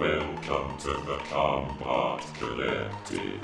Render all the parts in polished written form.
Welcome to the Combot Collective.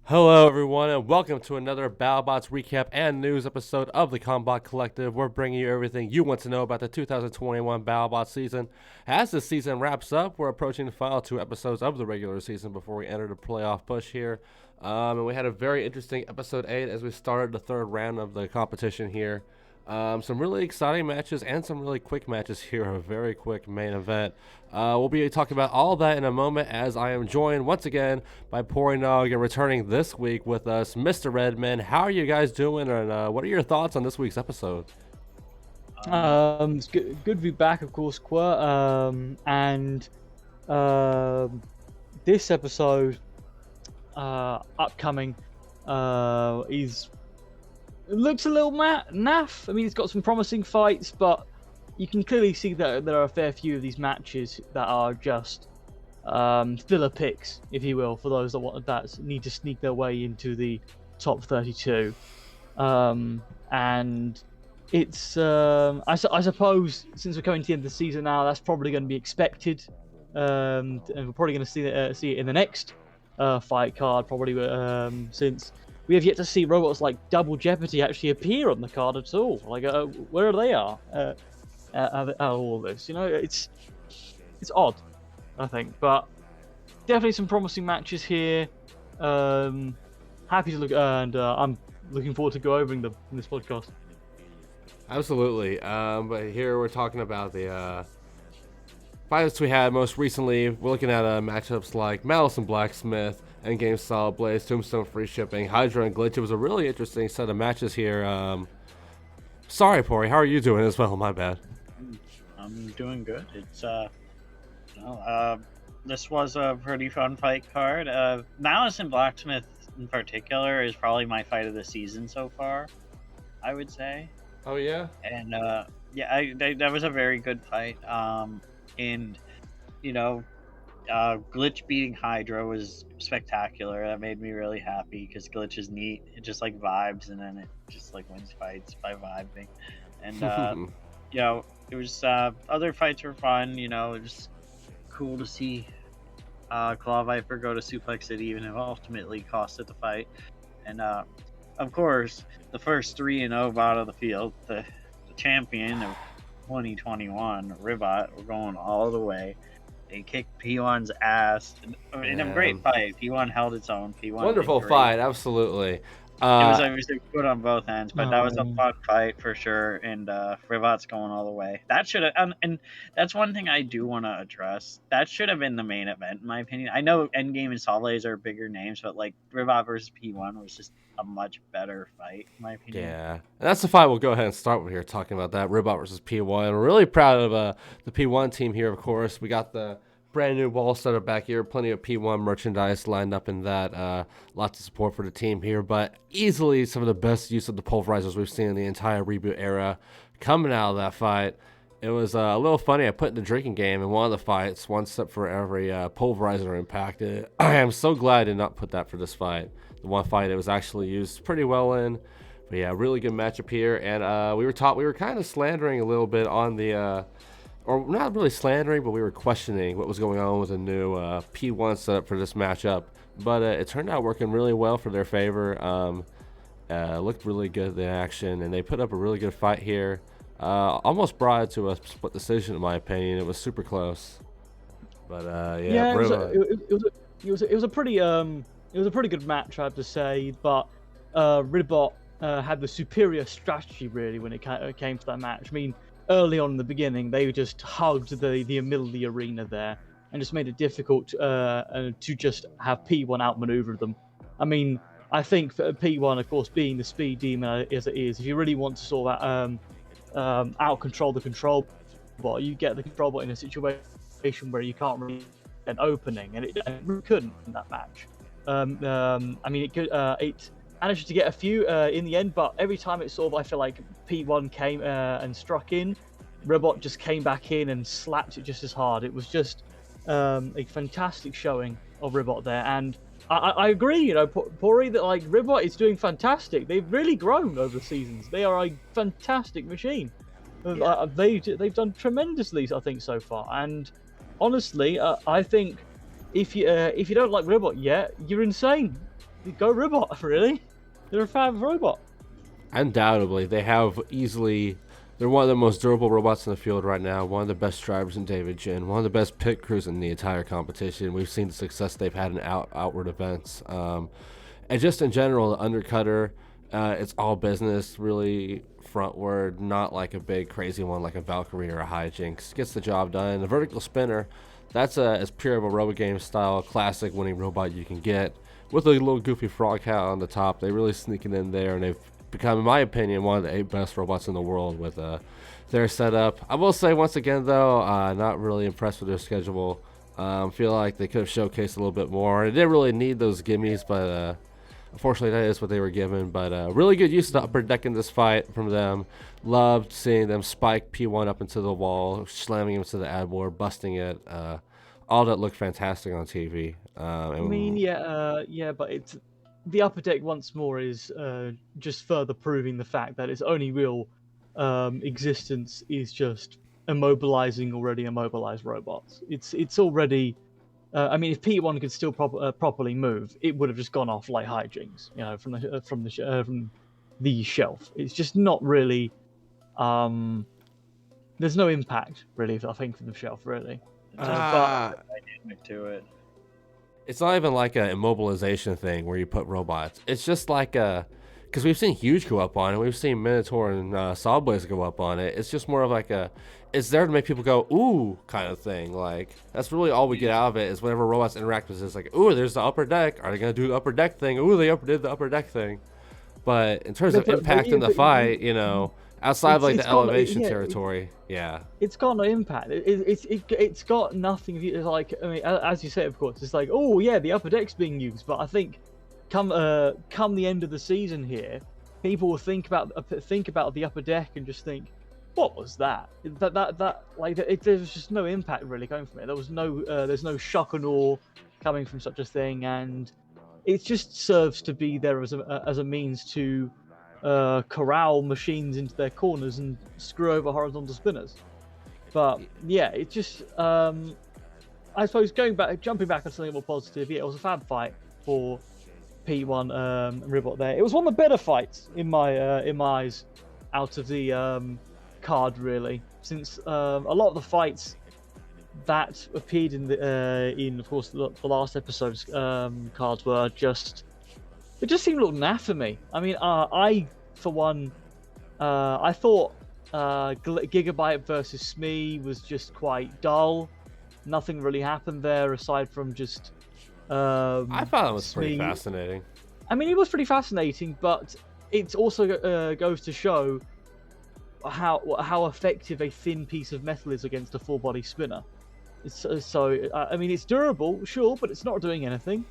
Hello everyone and welcome to another Battlebots recap and news episode of the Combot Collective. We're bringing you everything you want to know about the 2021 Battlebots season. As the season wraps up, we're approaching the final 2 episodes of the regular season before we enter the playoff push here. And we had a very interesting episode 8 as we started the 3rd round of the competition here. Some really exciting matches and some really quick matches here. A very quick main event. We'll be talking about all of that in a moment as I am joined once again by PoryNog, and returning this week with us, MisterRedman. How are you guys doing, and what are your thoughts on this week's episode? It's good to be back, of course, Quir. This episode, upcoming, it looks a little naff. I mean, it's got some promising fights, but you can clearly see that there are a fair few of these matches that are just filler picks, if you will, for those that need to sneak their way into the top 32. And it's, I suppose, since we're coming to the end of the season now, that's probably going to be expected. And we're probably going to see it in the next fight card, probably, since we have yet to see robots like Double Jeopardy actually appear on the card at all. Like, where they are out of all this, you know, it's odd, I think, but definitely some promising matches here. Happy to look, and I'm looking forward to go over them in this podcast. Absolutely. But here we're talking about the fights we had most recently. We're looking at matchups like Malice and Blacksmith, Endgame Solid Blaze, Tombstone Free Shipping, Hydra and Glitch. It was a really interesting set of matches here. Sorry, Pory, how are you doing as well? My bad. I'm doing good. It's this was a pretty fun fight card. Malice and Blacksmith in particular is probably my fight of the season so far, I would say. Oh yeah. And that was a very good fight. And you know, Glitch beating Hydra was spectacular. That made me really happy because Glitch is neat. It just like vibes, and then it just like wins fights by vibing. And you know, it was other fights were fun. You know, it was cool to see Claw Viper go to Suplex City, even if it ultimately costed the fight. And of course, the first 3-0 out of the field, the champion of 2021, Ribbot, were going all the way. They kicked P1's ass in a great fight. P1 held its own. P1 wonderful fight, absolutely. It was good on both ends, but that was a fun fight for sure. And Ribbot's going all the way. That should have, and that's one thing I do want to address. That should have been the main event, in my opinion. I know Endgame and Solid Blaze are bigger names, but like Ribbot versus P1 was just a much better fight, in my opinion. Yeah, and that's the fight we'll go ahead and start with here, talking about that Ribbot versus P1. We're really proud of the P1 team here, of course. We got the brand new wall setup back here, plenty of P1 merchandise lined up in that, lots of support for the team here, but easily some of the best use of the pulverizers we've seen in the entire reboot era coming out of that fight. It was a little funny. I put in the drinking game in one of the fights, 1 step for every pulverizer impacted. I am so glad I did not put that for this fight. The one fight it was actually used pretty well in. But yeah, really good matchup here. And we were kind of slandering a little bit on the, or not really slandering, but we were questioning what was going on with the new P1 setup for this matchup. But it turned out working really well for their favor. Looked really good in action, and they put up a really good fight here. Almost brought it to a split decision, in my opinion. It was super close. But yeah, it was a pretty good match, I have to say. But Ribbot had the superior strategy really when it came to that match. I mean, early on in the beginning, they just hugged the middle of the arena there and just made it difficult to just have P1 outmaneuver them. I mean, I think for P1, of course, being the speed demon as it is, if you really want to sort of out control the control bot, you get the control bot in a situation where you can't really get an opening, and it really couldn't in that match. I mean, it managed to get a few in the end, but every time it sort of, I feel like P1 came and struck in, Ribbot just came back in and slapped it just as hard. It was just a fantastic showing of Ribbot there, and I agree, you know, Pory, that like Ribbot is doing fantastic. They've really grown over the seasons. They are a fantastic machine. Yeah. They've done tremendously, I think, so far. And honestly, I think if you don't like Ribbot yet, you're insane. Go Ribbot, really. They're a fan of Ribbot. Undoubtedly, they have easily. They're one of the most durable robots in the field right now, one of the best drivers in David Jin, one of the best pit crews in the entire competition. We've seen the success they've had in outward events. And just in general, the undercutter, it's all business, really frontward, not like a big crazy one like a Valkyrie or a Hijinks. Gets the job done. The vertical spinner, that's as pure of a robo game style classic winning robot you can get. With a little goofy frog hat on the top, they really sneak it in there, and they've become, in my opinion, one of the 8 best robots in the world with their setup. I will say once again though, not really impressed with their schedule. Feel like they could have showcased a little bit more. They didn't really need those gimmies, but unfortunately that is what they were given. But really good use of the upper deck in this fight from them. Loved seeing them spike P1 up into the wall, slamming him to the ad board, busting it. All that looked fantastic on TV. I mean, yeah, but it's the upper deck once more is just further proving the fact that its only real existence is just immobilizing already immobilized robots. It's already. I mean, if P1 could still properly move, it would have just gone off like hijinks, you know, from the shelf. It's just not really. There's no impact really, I think, from the shelf really. But dynamic to it. It's not even like a immobilization thing where you put robots. It's just like because we've seen Huge go up on it, we've seen Minotaur and Sawblaze go up on it. It's just more of like it's there to make people go ooh kind of thing. Like that's really all we get out of it is whenever robots interact with it, it's like ooh, there's the upper deck. Are they gonna do the upper deck thing? Ooh, they did the upper deck thing. But in terms of impact in the fight, you know, outside of like the elevation territory, yeah, it's got no impact. It's got nothing. Like, I mean, as you say, of course, it's like, oh yeah, the upper deck's being used. But I think come the end of the season here, people will think about the upper deck and just think, what was that? There's just no impact really coming from it. There's no shock and awe coming from such a thing, and it just serves to be there as a means to corral machines into their corners and screw over horizontal spinners. But yeah, it just I suppose jumping back on something more positive, yeah, it was a fab fight for P1 and Ribbot there. It was one of the better fights in my eyes out of the card really, since a lot of the fights that appeared in of course the last episode's cards were just. It just seemed a little naff for me. I mean, I for one, I thought Gigabyte versus Smee was just quite dull. Nothing really happened there aside from just. I thought it was pretty fascinating. I mean, it was pretty fascinating, but it also goes to show how effective a thin piece of metal is against a full body spinner. I mean, it's durable, sure, but it's not doing anything.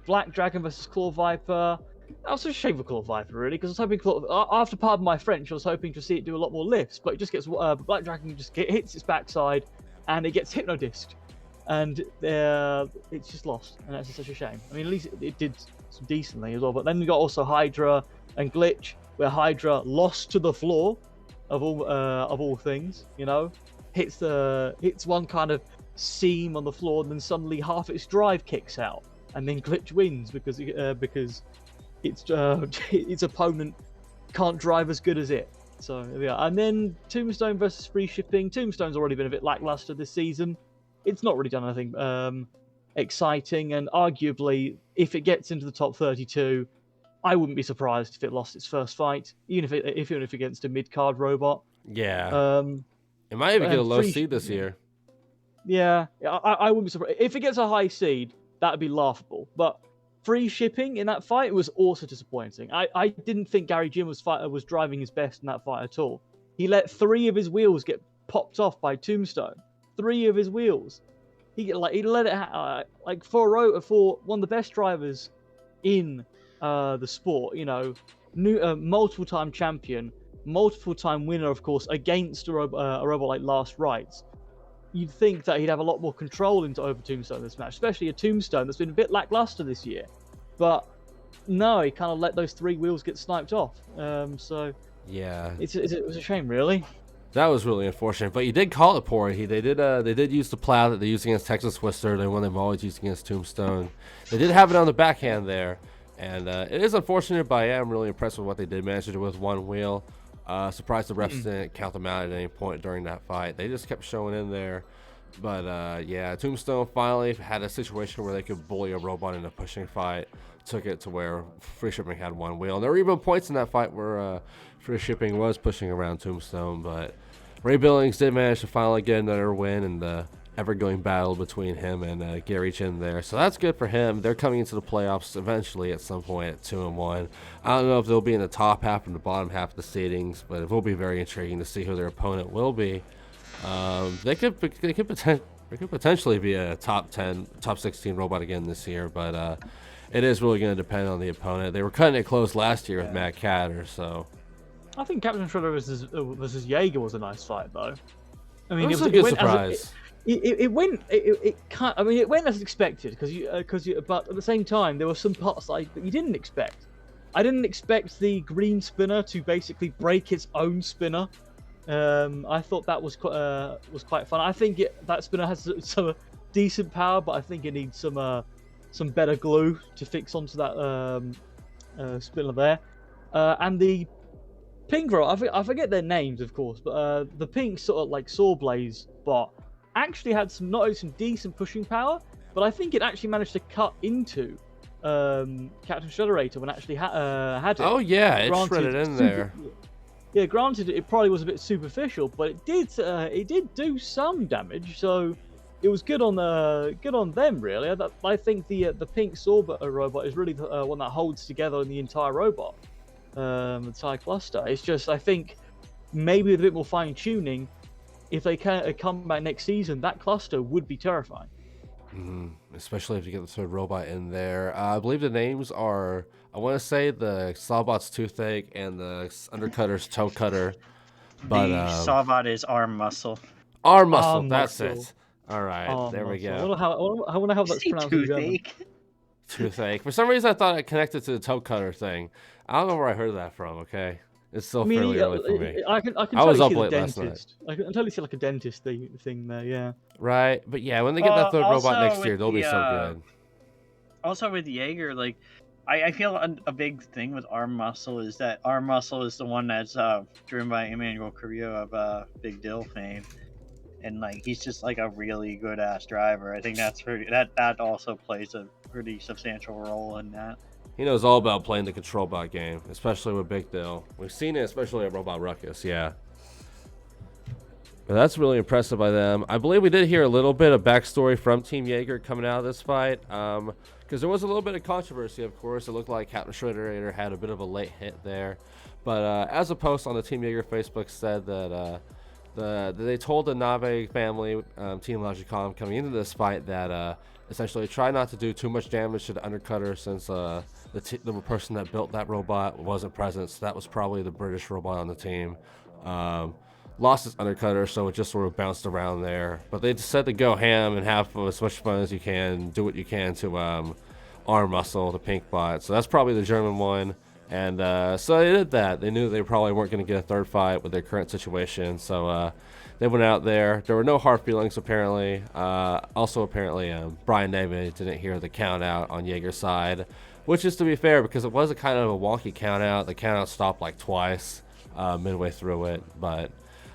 Black Dragon versus Claw Viper. That was a shame for Claw Viper, really, because I was hoping, after pardon my French, I was hoping to see it do a lot more lifts, but it just gets Black Dragon hits its backside, and it gets hypnodisced, and it's just lost, and that's such a shame. I mean, at least it did decently as well, but then we got also Hydra and Glitch, where Hydra lost to the floor of all things, you know, hits one kind of seam on the floor, and then suddenly half its drive kicks out. And then Glitch wins because its opponent can't drive as good as it. So yeah. And then Tombstone versus free shipping. Tombstone's already been a bit lackluster this season. It's not really done anything exciting, and arguably, if it gets into the top 32, I wouldn't be surprised if it lost its first fight, even if against a mid card robot. Yeah. It might even get a low seed this year. Yeah, I wouldn't be surprised if it gets a high seed. That'd be laughable. But free shipping in that fight was also disappointing. I didn't think Gary Jin was driving his best in that fight at all. He let 3 of his wheels get popped off by Tombstone. 3 of his wheels. He let it for one of the best drivers in the sport. You know, multiple time champion, multiple-time winner, of course, against a robot like Last Rites, you'd think that he'd have a lot more control over Tombstone in this match, especially a Tombstone that's been a bit lackluster this year. But no, he kind of let those 3 wheels get sniped off. So Yeah, it was a shame, really. that was really unfortunate. But you did call it, Pory. They did use the plow that they used against Texas Twister. The one they've always used against Tombstone. They did have it on the backhand there, and it is unfortunate. But I am really impressed with what they did manage to do with 1 wheel. Surprised the refs didn't count them out at any point during that fight. They just kept showing in there. But yeah, Tombstone finally had a situation where they could bully a robot in a pushing fight. Took it to where Free Shipping had 1 wheel. And there were even points in that fight where Free Shipping was pushing around Tombstone. But Ray Billings did manage to finally get another win in the ever-going battle between him and Gary Chin there. So that's good for him. They're coming into the playoffs eventually at some point at 2-1. I don't know if they'll be in the top half and the bottom half of the standings, but it will be very intriguing to see who their opponent will be. They could potentially be a top 10, top 16 robot again this year, but it is really going to depend on the opponent. They were cutting it close last year with Mad Catter, so I think Captain Shrederator versus Jager was a nice fight, though. I mean, it was a good surprise. It went as expected but at the same time there were some parts that you didn't expect. I didn't expect the green spinner to basically break its own spinner. I thought that was quite fun. I think that spinner has some decent power, but I think it needs some better glue to fix onto that spinner there. And the pink robot, I forget their names, of course, but the pink sort of like Saw Blaze bot actually had not only some decent pushing power, but I think it actually managed to cut into Captain Shrederator when it actually had it. Oh yeah, it shredded in there. Yeah, granted, it probably was a bit superficial, but it did do some damage. So it was good on them, really. I think the pink Saw robot is really the one that holds together the entire robot, the entire cluster. It's just, I think maybe with a bit more fine tuning, if they can come back next season, that cluster would be terrifying. Especially if you get the 3rd robot in there. I believe the names are, I want to say the Sawbot's Toothache and the Undercutter's Toe Cutter. But the Sawbot is Arm Muscle. Arm Muscle, that's it. All right, there we go. I wonder how that's pronounced in German. Toothache. For some reason, I thought it connected to the Toe Cutter thing. I don't know where I heard that from. Okay. It's still fairly early for me. I can was totally up see late the last night. dentist. I can totally see like a dentist thing there, yeah. Right, but yeah, when they get that 3rd robot next year, they'll be so good. Also with Jaeger, like, I feel a big thing with Arm Muscle is that Arm Muscle is the one that's driven by Emmanuel Carrillo of Big Dill fame. And like he's just like a really good ass driver. I think that's that also plays a pretty substantial role in that. He knows all about playing the control bot game, especially with Big Dill. We've seen it, especially at Robot Ruckus, yeah. But that's really impressive by them. I believe we did hear a little bit of backstory from Team Jager coming out of this fight, because there was a little bit of controversy, of course. It looked like Captain Shrederator had a bit of a late hit there. But as a post on the Team Jager Facebook said that they told the Nave family, Team Logicom, coming into this fight that essentially try not to do too much damage to the Undercutter since the person that built that robot wasn't present. So that was probably the British robot on the team. Lost its Undercutter, so it just sort of bounced around there. But they just said to go ham and have as much fun as you can, do what you can to Arm Muscle, the pink bot. So that's probably the German one. And so they did that. They knew they probably weren't going to get a 3rd fight with their current situation. So they went out there. There were no hard feelings, apparently. Also, apparently, Brian Nave didn't hear the count out on Jaeger's side, which is to be fair because it was a kind of a wonky count out. The count out stopped like twice midway through it. But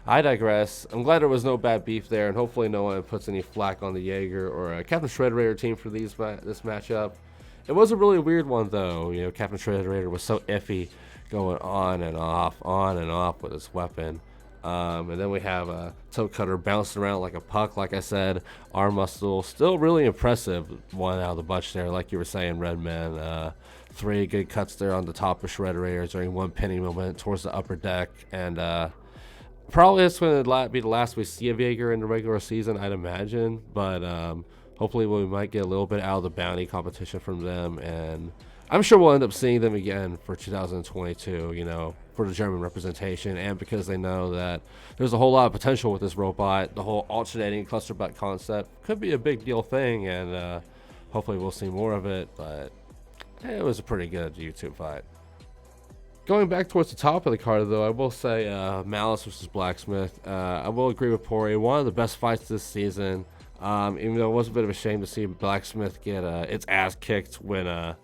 I digress. I'm glad there was no bad beef there, and hopefully no one puts any flack on the Jaeger or Captain Shrederator team for this matchup. It was a really weird one, though. You know, Captain Shrederator was so iffy going on and off with his weapon. And then we have a Toe Cutter bouncing around like a puck, like I said. Arm Muscle, still really impressive one out of the bunch there, like you were saying, Redman. 3 good cuts there on the top of Shrederator during one pinning moment towards the upper deck. And probably it's going to be the last we see of Jaeger in the regular season, I'd imagine. But hopefully we might get a little bit out of the bounty competition from them and I'm sure we'll end up seeing them again for 2022, you know, for the German representation, and because they know that there's a whole lot of potential with this robot. The whole alternating cluster butt concept could be a big deal thing, and hopefully we'll see more of it, but it was a pretty good YouTube fight. Going back towards the top of the card, though, I will say Malice versus Blacksmith. I will agree with Pory. One of the best fights this season, even though it was a bit of a shame to see Blacksmith get its ass kicked when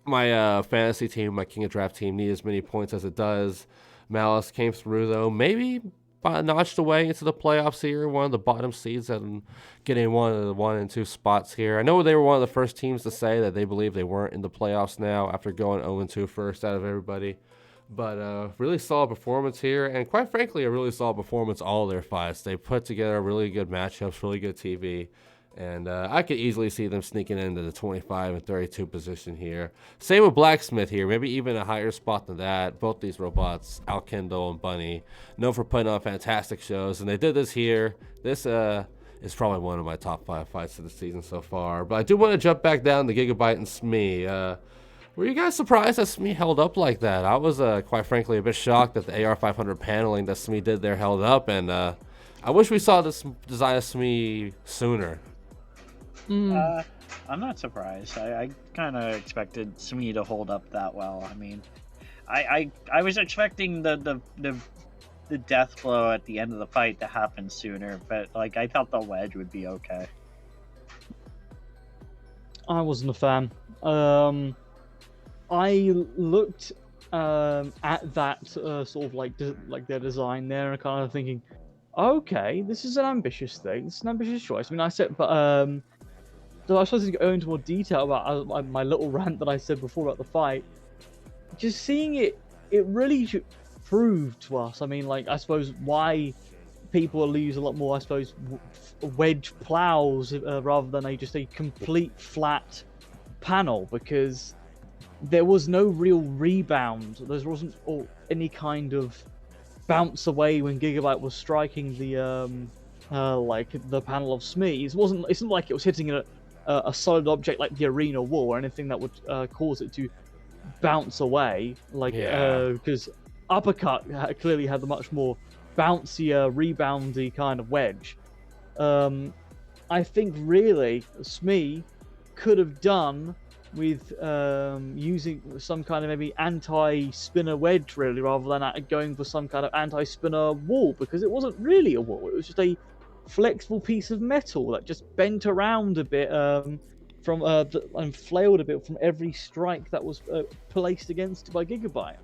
my fantasy team, my King of Draft team, need as many points as it does. Malice came through, though, maybe notched away into the playoffs here, one of the bottom seeds, and getting one of the 1 and 2 spots here. I know they were one of the first teams to say that they believe they weren't in the playoffs now after going 0-2 first out of everybody. But really solid performance here, and quite frankly, a really solid performance all their fights. They put together really good matchups, really good TV. And I could easily see them sneaking into the 25 and 32 position here. Same with Blacksmith here, maybe even a higher spot than that. Both these robots, Alkindle and Bunny, known for putting on fantastic shows. And they did this here. This is probably one of my top 5 fights of the season so far. But I do want to jump back down to Gigabyte and SMEEEEEEEE. Were you guys surprised that SMEEEEEEEE held up like that? I was, quite frankly, a bit shocked that the AR500 paneling that SMEEEEEEEE did there held up. And I wish we saw this design of SMEEEEEEEE sooner. I'm not surprised. I kind of expected SMEEEEEEEE to hold up that well. I mean, I was expecting the death blow at the end of the fight to happen sooner, but like I thought the wedge would be okay. I wasn't a fan. I looked at that sort of like their design there and kind of thinking, okay, this is an ambitious thing. It's an ambitious choice. I mean, I said, but so I was supposed to go into more detail about my little rant that I said before about the fight. Just seeing it really proved to us. I mean, like, I suppose why people use a lot more, I suppose, wedge plows rather than just a complete flat panel, because there was no real rebound. There wasn't any kind of bounce away when Gigabyte was striking the like the panel of SMEEEEEEE. It's not like it was hitting a solid object like the arena wall or anything that would cause it to bounce away. Like because Uppercut clearly had the much more bouncier, reboundy kind of wedge. I think really SMEEEEEEE could have done with using some kind of maybe anti-spinner wedge, really, rather than going for some kind of anti-spinner wall, because it wasn't really a wall. It was just a flexible piece of metal that just bent around a bit and flailed a bit from every strike that was placed against it by Gigabyte.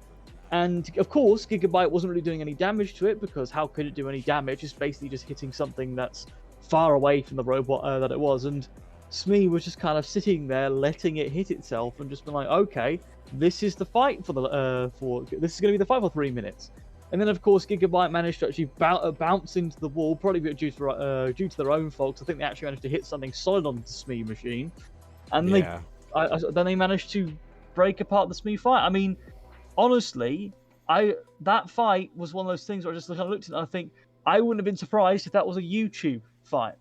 And of course, Gigabyte wasn't really doing any damage to it, because how could it do any damage? It's basically just hitting something that's far away from the robot that it was. And SMEEEEEEE was just kind of sitting there, letting it hit itself, and just been like, okay, this is the fight for this is going to be the fight for 3 minutes. And then, of course, Gigabyte managed to actually bounce into the wall, probably due to their own fault. I think they actually managed to hit something solid on the SMEEEEEE machine, and then they managed to break apart the SMEEEEEEE fight. I mean, honestly, that fight was one of those things where I just kind of looked at it and I think I wouldn't have been surprised if that was a YouTube fight.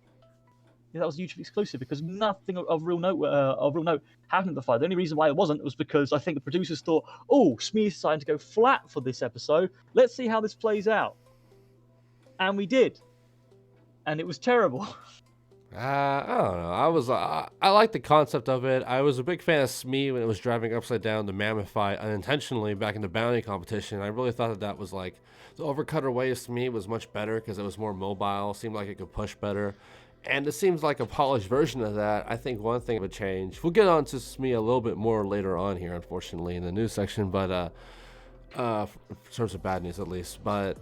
That was YouTube exclusive, because nothing of real note happened in the fight. The only reason why it wasn't was because I think the producers thought, oh, SMEEEEEEE's decided to go flat for this episode. Let's see how this plays out. And we did. And it was terrible. I don't know. I like the concept of it. I was a big fan of SMEEEEEEE when it was driving upside down the Mammoth fight unintentionally back in the bounty competition. I really thought that was like the overcutter way of SMEEEEEE was much better because it was more mobile, seemed like it could push better. And it seems like a polished version of that. I think one thing would change. We'll get on to SMEEEEEE a little bit more later on here, unfortunately, in the news section, but in terms of bad news at least. But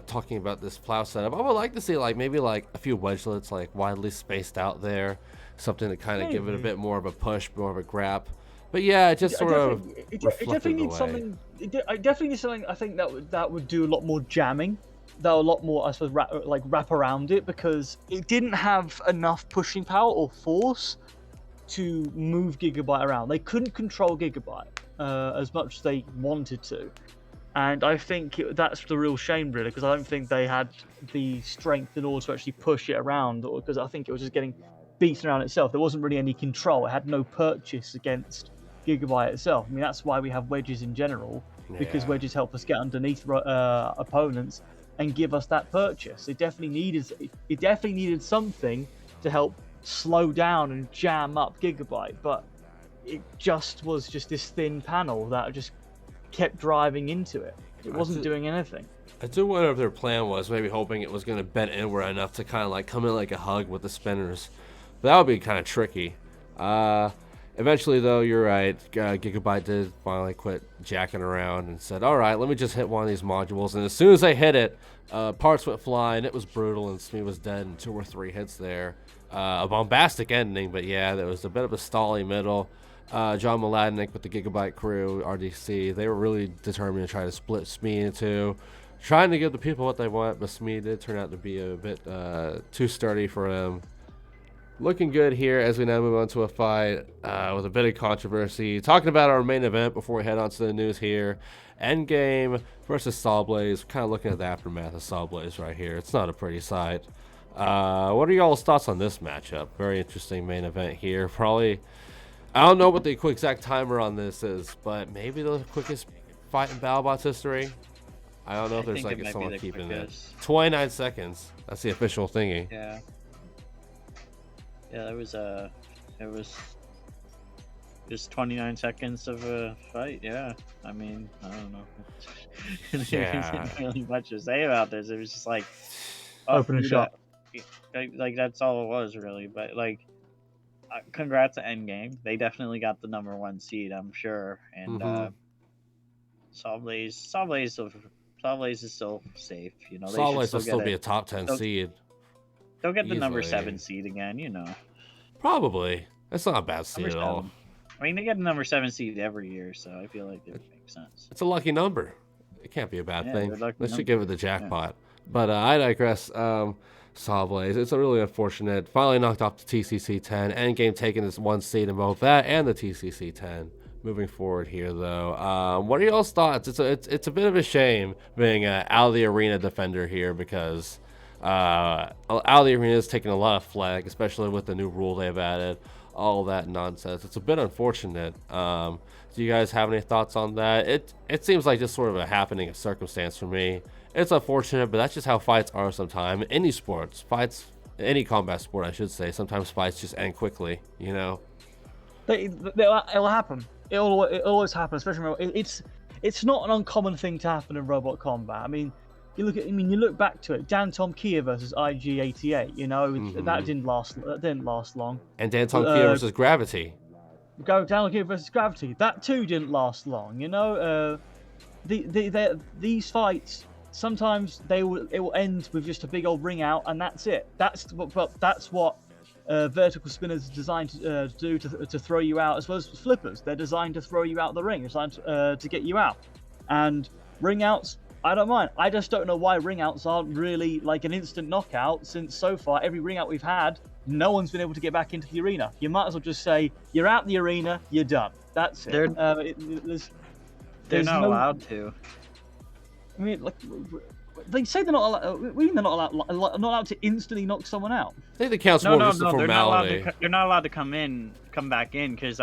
talking about this plow setup, I would like to see maybe a few wedgelets widely spaced out there, something to kind of give it a bit more of a push, more of a grab. But yeah, it just it definitely needs something. It definitely needs something. I think that would do a lot more jamming. That a lot more, I suppose, wrap around it, because it didn't have enough pushing power or force to move Gigabyte around. They couldn't control Gigabyte as much as they wanted to, and I think that's the real shame, really, because I don't think they had the strength in order to actually push it around, because I think it was just getting beaten around itself. There wasn't really any control. It had no purchase against Gigabyte itself. I mean, that's why we have wedges in general, because Yeah. wedges help us get underneath opponents and give us that purchase. It definitely needed something to help slow down and jam up Gigabyte, but it was just this thin panel that just kept driving into it. It wasn't doing anything. I do wonder if their plan was maybe hoping it was going to bend inward enough to kind of like come in like a hug with the spinners. But that would be kind of tricky. Eventually, though, you're right. Gigabyte did finally quit jacking around and said, all right, let me just hit one of these modules. And as soon as they hit it, parts went flying. It was brutal, and Smee was dead in 2 or 3 hits there. A bombastic ending, but yeah, there was a bit of a stally middle. John Mladenick with the Gigabyte crew, RDC, they were really determined to try to split Smee in 2, trying to give the people what they want, but Smee did turn out to be a bit too sturdy for him. Looking good here as we now move on to a fight with a bit of controversy. Talking about our main event before we head on to the news here. Endgame versus Sawblaze. Kind of looking at the aftermath of Sawblaze right here. It's not a pretty sight. What are y'all's thoughts on this matchup? Very interesting main event here. Probably, I don't know what the exact timer on this is, but maybe the quickest fight in Battlebots history. I don't know if there's like someone keeping it. 29 seconds. That's the official thingy. Yeah. Yeah, it was just 29 seconds of a fight. Yeah, I mean, I don't know. There isn't really much to say about this. It was just like Open and shot. Like that's all it was really. But like, congrats to Endgame. They definitely got the #1 seed, I'm sure. And Sawblaze is still safe. You know, Sawblaze will still be a top 10 seed. They'll get the #7 seed again, you know. Probably. That's not a bad seed at all. I mean, they get the #7 seed every year, so I feel like it makes sense. It's a lucky number. It can't be a bad thing. They should give it the jackpot. Yeah. But I digress. Sawblaze, it's a really unfortunate. Finally knocked off the TCC 10. Endgame taking this 1 seed in both that and the TCC 10. Moving forward here, though, what are y'all's thoughts? It's a bit of a shame being out of the arena defender here because out of the arena is taking a lot of flag, especially with the new rule they've added. All that nonsense. It's a bit unfortunate. Do you guys have any thoughts on that? It seems like just sort of a happening of circumstance for me. It's unfortunate, but that's just how fights are sometimes. In any sports, any combat sport, I should say, sometimes fights just end quickly, you know? It'll happen. It always happens, especially it's not an uncommon thing to happen in robot combat. I mean, you look back to it. Dan Tom Kia versus IG-88. You know, that didn't last long. And Dan Tom Kia versus Gravity. Dan Tom Kia versus Gravity. That too didn't last long. You know, these fights sometimes it will end with just a big old ring out, and that's it. That's what vertical spinners are designed to do to throw you out, as well as flippers. They're designed to throw you out of the ring, designed to get you out. And ring outs, I don't mind. I just don't know why ring outs aren't really like an instant knockout, since so far every ring out we've had, no one's been able to get back into the arena. You might as well just say, you're out the arena, you're done. That's it. They're not allowed to. I mean, like, they say they're not allowed. We mean they're not allowed to instantly knock someone out. I think the counts more just a formality. They're not allowed to come back in because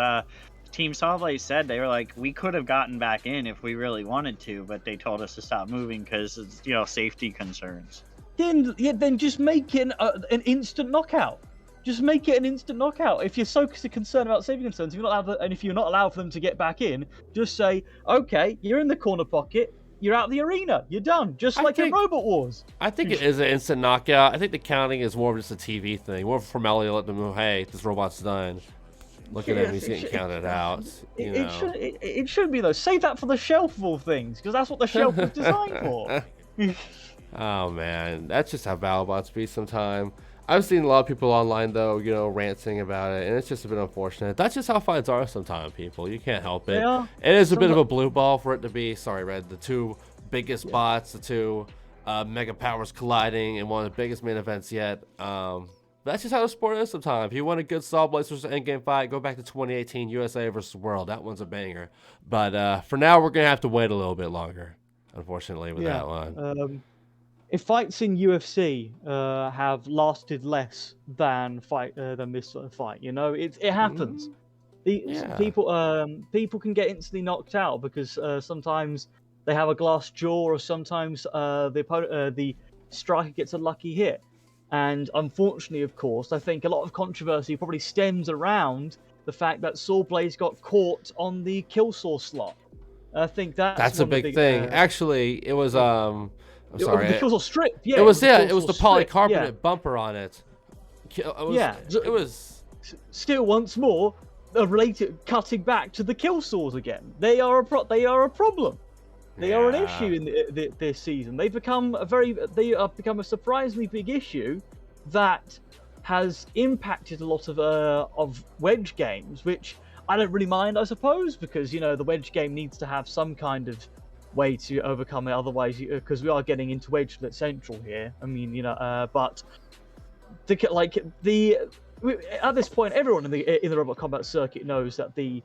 Team Sawblaze said they were like, we could have gotten back in if we really wanted to, but they told us to stop moving because it's, you know, safety concerns. Then just make it an instant knockout. Just make it an instant knockout. If you're so concerned about safety concerns, if you're not allowed for them to get back in, just say, okay, you're in the corner pocket. You're out of the arena. You're done. Just like in Robot Wars. I think it is an instant knockout. I think the counting is more of just a TV thing. More of a formality to let them know, hey, this robot's done. Look at him. He's getting counted out. It should be, though. Save that for the shelf of all things, because that's what the shelf was designed for. Oh, man. That's just how Battlebots be sometimes. I've seen a lot of people online, though, you know, ranting about it, and it's just a bit unfortunate. That's just how fights are sometimes, people. You can't help it. Yeah. It is a bit of a blue ball for it to be, sorry, Red, the 2 biggest bots, the 2 mega powers colliding in one of the biggest main events yet. That's just how the sport is sometimes. If you want a good Sawblaze versus endgame fight, go back to 2018 USA versus World. That one's a banger. But for now, we're going to have to wait a little bit longer, unfortunately, with that one. If fights in UFC have lasted less than this sort of fight, you know, it happens. Yeah. People can get instantly knocked out because sometimes they have a glass jaw, or sometimes the striker gets a lucky hit. And unfortunately, of course, I think a lot of controversy probably stems around the fact that Sawblaze got caught on the kill saw slot. I think That's a one of the big thing. Actually, it was I'm sorry. the kill saw strip. Yeah, It was the the kill saw strip, polycarbonate bumper on it. It was still once more related, cutting back to the kill saws again. They are a problem. They are an issue in this season. They have become a surprisingly big issue that has impacted a lot of wedge games, which I don't really mind, I suppose, because the wedge game needs to have some kind of way to overcome it. Otherwise, because we are getting into wedge central here. I mean, but at this point, everyone in the robot combat circuit knows that the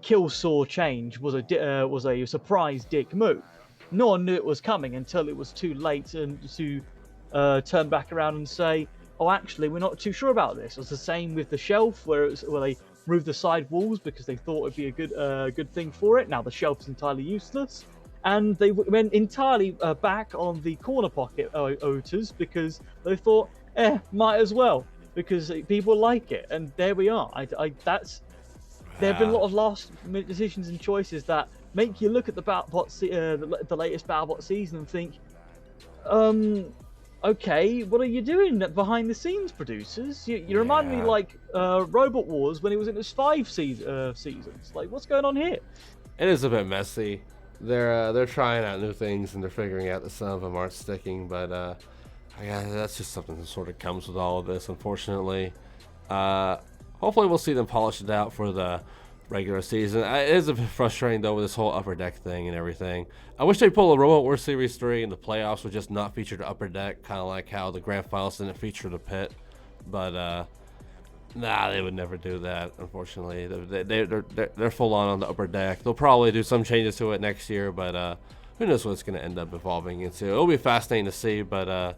kill saw change was a surprise dick move. No one knew it was coming until it was too late and to turn back around and say, "Oh, actually, we're not too sure about this." It was the same with the shelf, where they removed the side walls because they thought it'd be a good thing for it. Now the shelf is entirely useless, and they went entirely back on the corner pocket oters because they thought, might as well, because people like it, and there we are. There have been a lot of last-minute decisions and choices that make you look at the latest Battlebot season and think, okay, what are you doing behind the scenes, producers? You remind me like Robot Wars when it was in its 5 seasons. Like, what's going on here? It is a bit messy. They're trying out new things and they're figuring out that some of them aren't sticking, but that's just something that sort of comes with all of this, unfortunately. Hopefully we'll see them polish it out for the regular season. It is a bit frustrating, though, with this whole upper deck thing and everything. I wish they'd pull a Robot Wars Series 3 and the playoffs would just not feature the upper deck, kind of like how the Grand Finals didn't feature the pit. But, they would never do that, unfortunately. They're full on the upper deck. They'll probably do some changes to it next year, but who knows what it's going to end up evolving into. It'll be fascinating to see, but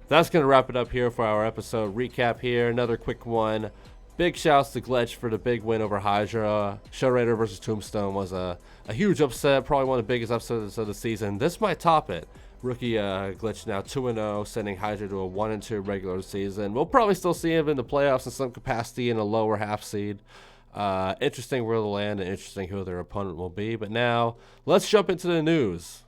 that's going to wrap it up here for our episode recap here. Another quick one. Big shouts to Glitch for the big win over Hydra. Shrederator versus Tombstone was a huge upset, probably one of the biggest upsets of the season. This might top it. Rookie Glitch now 2-0, sending Hydra to a 1-2 regular season. We'll probably still see him in the playoffs in some capacity in a lower half seed. Interesting where they'll land and interesting who their opponent will be. But now, let's jump into the news.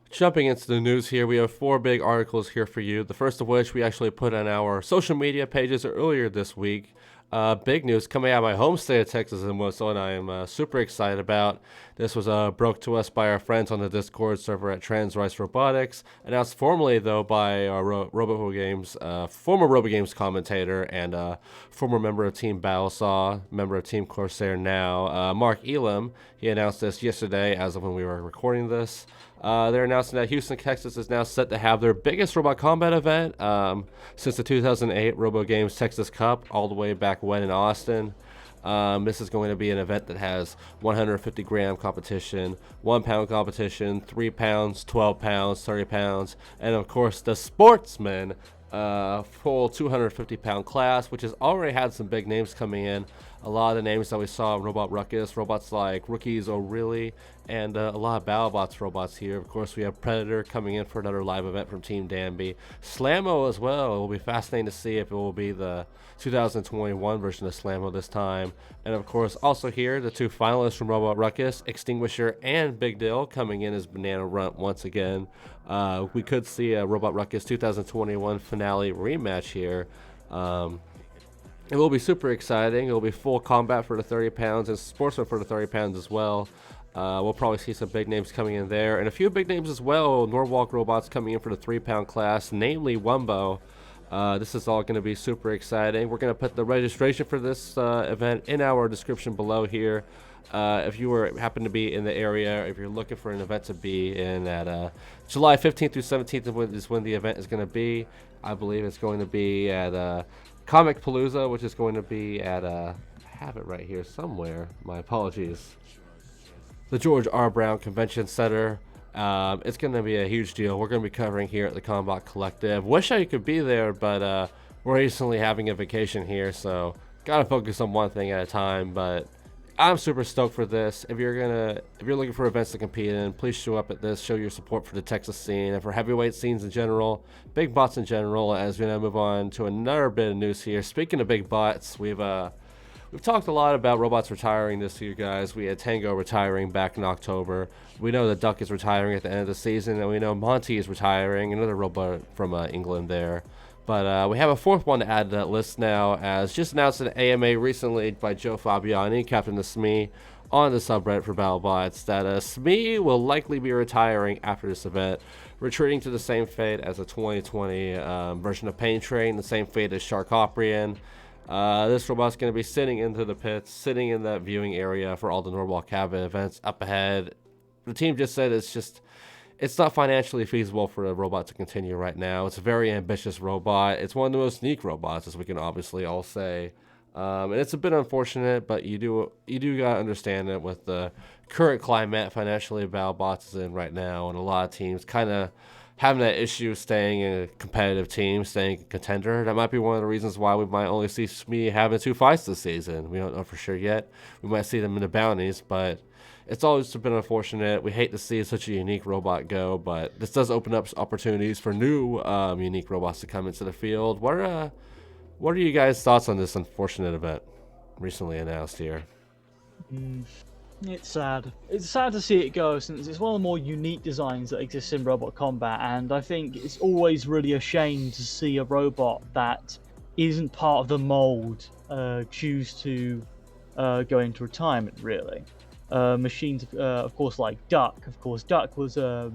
Jumping into the news here, we have 4 big articles here for you. The first of which we actually put on our social media pages earlier this week. Big news coming out of my home state of Texas, and one I am super excited about. This was broke to us by our friends on the Discord server at Transrice Robotics, announced formally, though, by our Robo Games, former Robo Games commentator and former member of Team Battlesaw, member of Team Corsair now, Mark Elam. He announced this yesterday as of when we were recording this. They're announcing that Houston, Texas is now set to have their biggest Robot Combat event since the 2008 Robo Games Texas Cup, all the way back when in Austin. This is going to be an event that has 150 gram competition, 1 pound competition, 3 pounds, 12 pounds, 30 pounds, and of course the Sportsman full 250 pound class, which has already had some big names coming in. A lot of the names that we saw in Robot Ruckus, robots like Rookies O'Reilly, and a lot of Battlebots robots here. Of course, we have Predator coming in for another live event from Team Danby. Slammo as well. It will be fascinating to see if it will be the 2021 version of Slammo this time. And of course, also here, the 2 finalists from Robot Ruckus, Extinguisher and Big Dill, coming in as Banana Runt once again. We could see a Robot Ruckus 2021 finale rematch here. It will be super exciting. It will be full combat for the 30 pounds and sportsman for the 30 pounds as well. We'll probably see some big names coming in there, and a few big names as well. Norwalk robots coming in for the 3 pound class, namely Wumbo. This is all going to be super exciting. We're going to put the registration for this event in our description below here. If you happen to be in the area, if you're looking for an event to be in at July 15th through 17th is when the event is going to be. I believe it's going to be at Comic Palooza, which is going to be at I have it right here somewhere. My apologies. The George R. Brown Convention Center. It's going to be a huge deal. We're going to be covering here at the Combot Collective. Wish I could be there, but we're recently having a vacation here, so gotta focus on one thing at a time. But I'm super stoked for this. If you're looking for events to compete in, please show up at this. Show your support for the Texas scene and for heavyweight scenes in general, big bots in general. As we now move on to another bit of news here. Speaking of big bots, we've talked a lot about robots retiring this year, guys. We had Tango retiring back in October. We know that Duck is retiring at the end of the season, and we know Monty is retiring, another robot from England there. But we have a fourth one to add to that list now, as just announced in AMA recently by Joe Fabiani, captain of SME, on the subreddit for Battlebots, that SME will likely be retiring after this event, retreating to the same fate as the 2020 version of Pain Train, the same fate as Sharkoprian. This robot's going to be sitting into the pits, sitting in that viewing area for all the Norwalk Cabin events up ahead. The team just said it's not financially feasible for a robot to continue right now. It's a very ambitious robot. It's one of the most unique robots, as we can obviously all say. And it's a bit unfortunate, but you do gotta understand it with the current climate financially Battlebots is in right now, and a lot of teams kind of having that issue staying in a competitive team, staying a contender. That might be one of the reasons why we might only see SME having 2 fights this season. We don't know for sure yet. We might see them in the bounties, but it's always been unfortunate. We hate to see such a unique robot go, but this does open up opportunities for new unique robots to come into the field. What are you guys' thoughts on this unfortunate event recently announced here? It's sad. It's sad to see it go, since it's one of the more unique designs that exists in robot combat, and I think it's always really a shame to see a robot that isn't part of the mold choose to go into retirement, really. Machines, of course, like Duck. Of course, Duck was out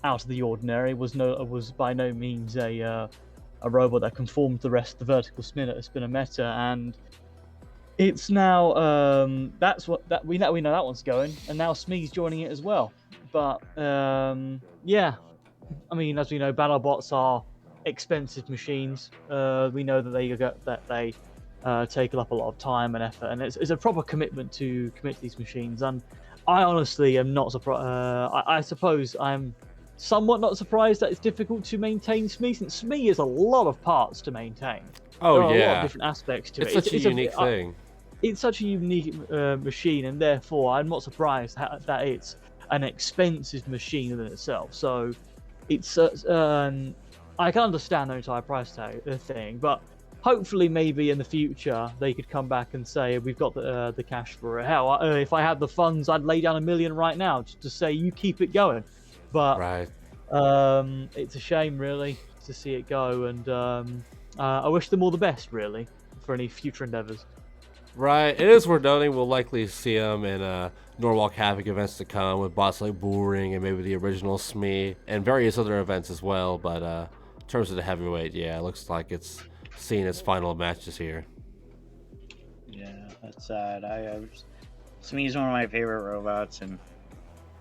of the ordinary. Was by no means a robot that conformed to the rest of the vertical spinner meta, and it's now we know that one's going, and now SME's joining it as well. But yeah, I mean, as we know, BattleBots are expensive machines. We know that they take up a lot of time and effort, and it's a proper commitment to commit to these machines. And I honestly am not surprised. I suppose I'm somewhat not surprised that it's difficult to maintain SME, since SME is a lot of parts to maintain. Oh, there are yeah, a lot of different aspects to it's it. Such a unique thing. It's such a unique machine, and therefore I'm not surprised that it's an expensive machine in itself. So it's I can understand the entire price tag thing, but hopefully maybe in the future they could come back and say, we've got the cash for it. Hell, if I had the funds, I'd lay down $1 million right now just to say you keep it going. But right. It's a shame really to see it go, and I wish them all the best really for any future endeavors. Right, it is worth noting we'll likely see them in Norwalk Havoc events to come with bots like Bullring and maybe the original SME and various other events as well. But in terms of the heavyweight, yeah, it looks like it's seeing its final matches here. Yeah, that's sad. SME's one of my favorite robots, and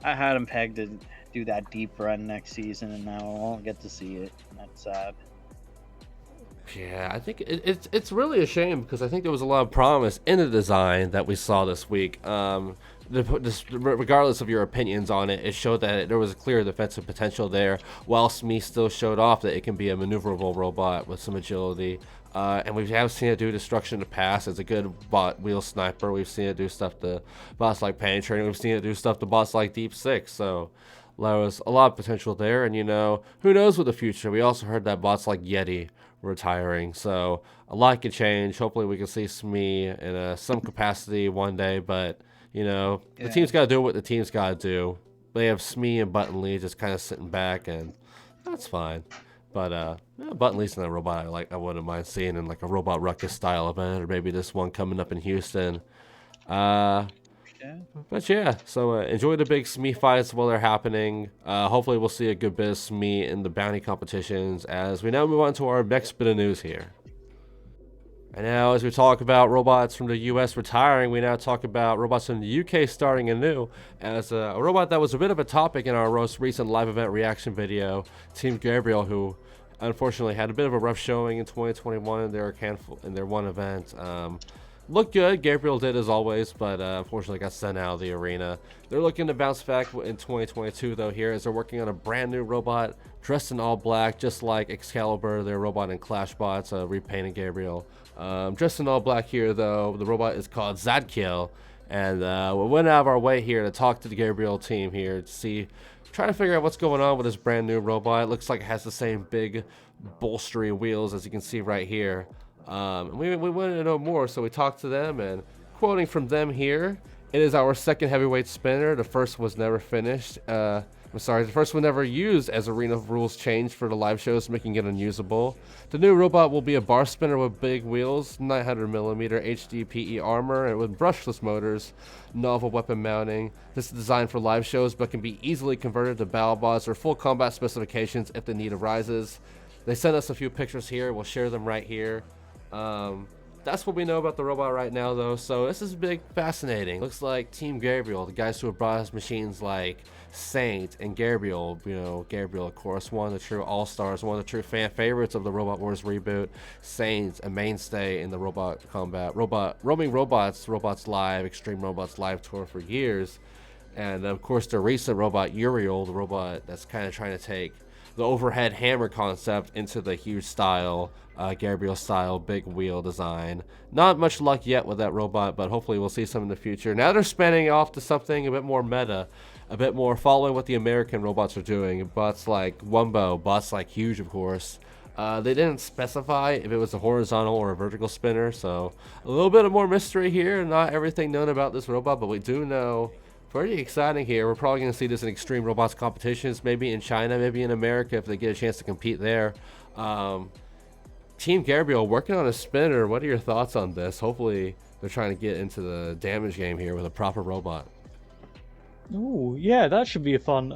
I had him pegged to do that deep run next season, and now I won't get to see it. That's sad. Yeah, I think it's really a shame, because I think there was a lot of promise in the design that we saw this week. Regardless of your opinions on it, it showed that there was a clear defensive potential there, while SME still showed off that it can be a maneuverable robot with some agility. And we have seen it do destruction in the past. It's a good bot wheel sniper. We've seen it do stuff to bots like Pain Train. We've seen it do stuff to bots like Deep Six. So there was a lot of potential there. And, who knows with the future? We also heard that bots like Yeti retiring. So a lot could change. Hopefully we can see SME in some capacity one day. But, the team's got to do what the team's got to do. They have SME and Button Lee just kind of sitting back, and that's fine. But Button Lee's not a robot I wouldn't mind seeing in like a Robot Ruckus style event, or maybe this one coming up in Houston. But yeah, so enjoy the big SME fights while they're happening. Hopefully we'll see a good bit of SME in the bounty competitions as we now move on to our next bit of news here. And now, as we talk about robots from the US retiring, we now talk about robots from the UK starting anew, as a robot that was a bit of a topic in our most recent live event reaction video, Team Gabriel, who unfortunately had a bit of a rough showing in 2021 in their one event. looked good. Gabriel did as always, but unfortunately got sent out of the arena. They're looking to bounce back in 2022 though here, as they're working on a brand new robot dressed in all black, just like Excalibur, their robot in ClashBots, repainted Gabriel. Dressed in all black here though. The robot is called Zadkiel, and we went out of our way here to talk to the Gabriel team here to see, trying to figure out what's going on with this brand new robot. It looks like it has the same big bolstery wheels as you can see right here. We wanted to know more, so we talked to them, and quoting from them here, it is our second heavyweight spinner. The first was never finished. I'm sorry, the first one never used as arena rules changed for the live shows, making it unusable. The new robot will be a bar spinner with big wheels, 900mm HDPE armor, and with brushless motors, novel weapon mounting. This is designed for live shows, but can be easily converted to Battlebots or full combat specifications if the need arises. They sent us a few pictures here. We'll share them right here. That's what we know about the robot right now though, so this is big, fascinating. Looks like Team Gabriel, the guys who have brought us machines like Saint and Gabriel, you know, Gabriel of course, one of the true all-stars, one of the true fan favorites of the Robot Wars reboot. Saint, a mainstay in the robot combat, roaming robots live, Extreme Robots live tour for years. And of course the recent robot Uriel, the robot that's kind of trying to take the overhead hammer concept into the huge style, Gabriel style big wheel design. Not much luck yet with that robot, but hopefully we'll see some in the future. Now they're spanning off to something a bit more meta, a bit more following what the American robots are doing. Bots like Wumbo, bots like Huge of course. They didn't specify if it was a horizontal or a vertical spinner, so a little bit of more mystery here. Not everything known about this robot, but we do know pretty exciting here. We're probably going to see this in Extreme Robots competitions, maybe in China, maybe in America if they get a chance to compete there. Team Gabriel working on a spinner. What are your thoughts on this? Hopefully they're trying to get into the damage game here with a proper robot. Oh yeah, that should be a fun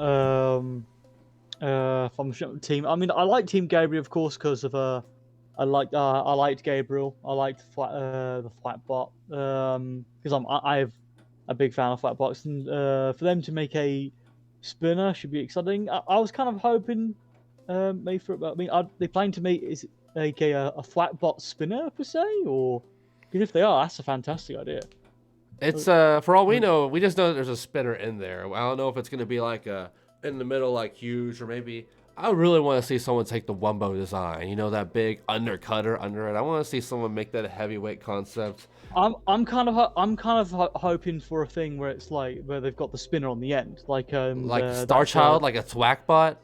team. I mean, I like Team Gabriel of course because of I liked Gabriel. I liked the Flatbot because I'm a big fan of Flatbots, and for them to make a spinner should be exciting. I was kind of hoping maybe for, I mean, are they planning to make is it like a Flatbot spinner per se, or because if they are, that's a fantastic idea. It's for all we know, we just know that there's a spinner in there. I don't know if it's gonna be like in the middle like Huge, or maybe I really want to see someone take the Wumbo design, you know, that big undercutter under it. I want to see someone make that a heavyweight concept. I'm kind of hoping for a thing where it's like where they've got the spinner on the end, like Star Child, like a Thwackbot.